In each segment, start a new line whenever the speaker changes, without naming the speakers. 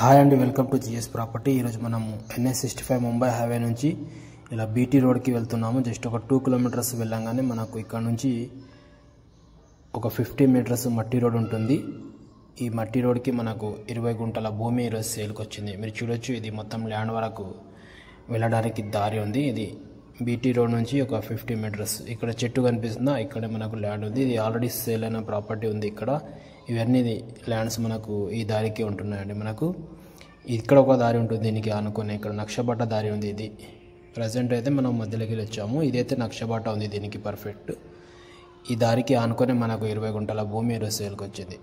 Hi అండి, welcome to GS property. ఈరోజు మనము NH65 ముంబై హైవే నుంచి ఇలా బీటీ రోడ్కి వెళ్తున్నాము. జస్ట్ ఒక 2 కిలోమీటర్స్ వెళ్ళంగానే మనకు ఇక్కడ నుంచి ఒక 50 మీటర్స్ మట్టి రోడ్ ఉంటుంది. ఈ మట్టి రోడ్కి మనకు 20 గుంటల భూమి ఈరోజు సేల్కి వచ్చింది. మీరు చూడొచ్చు, ఇది మొత్తం ల్యాండ్ వరకు వెళ్ళడానికి దారి ఉంది. ఇది బీటీ రోడ్ నుంచి ఒక 50 మీటర్స్. ఇక్కడ చెట్టు కనిపిస్తుందా, ఇక్కడ మనకు ల్యాండ్ ఉంది. ఇది ఆల్రెడీ సేల్ అయిన ప్రాపర్టీ ఉంది. ఇక్కడ ఇవన్నీ ల్యాండ్స్ మనకు ఈ దారికి ఉంటున్నాయండి. మనకు ఇక్కడ ఒక దారి ఉంటుంది, దీనికి ఆనుకొని ఇక్కడ నక్షబాట దారి ఉంది. ఇది ప్రజెంట్ అయితే మనం మధ్యలోకి వచ్చాము. ఇదైతే నక్షబాట ఉంది దీనికి పర్ఫెక్ట్. ఈ దారికి ఆనుకొని మనకు 20 గుంటల భూమి ఈరోజు సేల్కి వచ్చింది.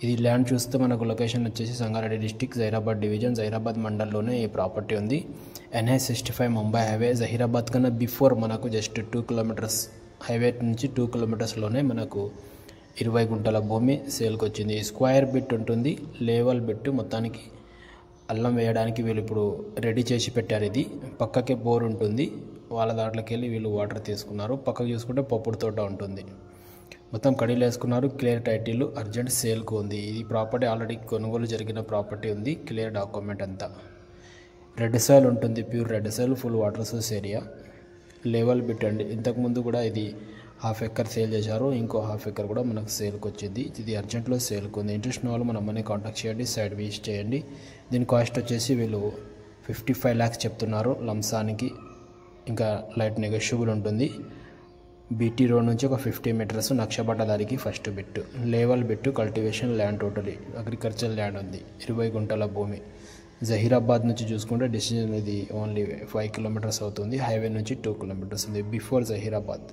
ఇది ల్యాండ్ చూస్తే మనకు లొకేషన్ వచ్చేసి సంగారెడ్డి డిస్టిక్, జహీరాబాద్ డివిజన్, జహీరాబాద్ మండల్లోనే ఈ ప్రాపర్టీ ఉంది. NH65 Mumbai highway. జహీరాబాద్ కన్నా బిఫోర్ మనకు జస్ట్ 2 కిలోమీటర్స్, హైవే నుంచి 2 కిలోమీటర్స్లోనే మనకు 20 గుంటల భూమి సేల్కి వచ్చింది. స్క్వేర్ బిట్ ఉంటుంది, లేవల్ బిట్. మొత్తానికి అల్లం వేయడానికి వీళ్ళు ఇప్పుడు రెడీ చేసి పెట్టారు. ఇది పక్కకే బోర్ ఉంటుంది, వాళ్ళ దాంట్లోకి వెళ్ళి వీళ్ళు వాటర్ తీసుకున్నారు. పక్కకు చూసుకుంటే పప్పుడు తోట ఉంటుంది. మొత్తం కడీలు వేసుకున్నారు. క్లియర్ టైటిల్, అర్జెంట్ సేల్కు ఉంది. ఇది ప్రాపర్టీ ఆల్రెడీ కొనుగోలు జరిగిన ప్రాపర్టీ ఉంది. క్లియర్ డాక్యుమెంట్ అంతా. రెడ్ సాయిల్ ఉంటుంది, pure red soil, full water source area. Level bit అండి. ఇంతకుముందు కూడా ఇది ½ ఎకర్ సేల్ చేశారు, ఇంకో ½ ఎకర్ కూడా మనకు సేల్కి వచ్చింది. ఇది అర్జెంట్లో సేల్కి ఉంది. ఇంట్రెస్ట్ ఉన్న వాళ్ళు మన అమ్మని కాంటాక్ట్ చేయండి, సైడ్ విజిట్ చేయండి. దీని కాస్ట్ వచ్చేసి వీళ్ళు 55 lakhs చెప్తున్నారు లంసానికి. ఇంకా లైట్ నెగోషియబుల్ ఉంటుంది. బీటీ రోడ్ నుంచి ఒక 50 మీటర్స్ నక్షబాట దారికి first bit. Level bit, cultivation land, totally agriculture land ఉంది. 20 గుంటల భూమి. జహీరాబాద్ నుంచి చూసుకుంటే డిస్టెన్స్ ఇది ఓన్లీ 5 కిలోమీటర్స్ అవుతుంది. హైవే నుంచి 2 కిలోమీటర్స్ ఉంది, బిఫోర్ జహీరాబాద్.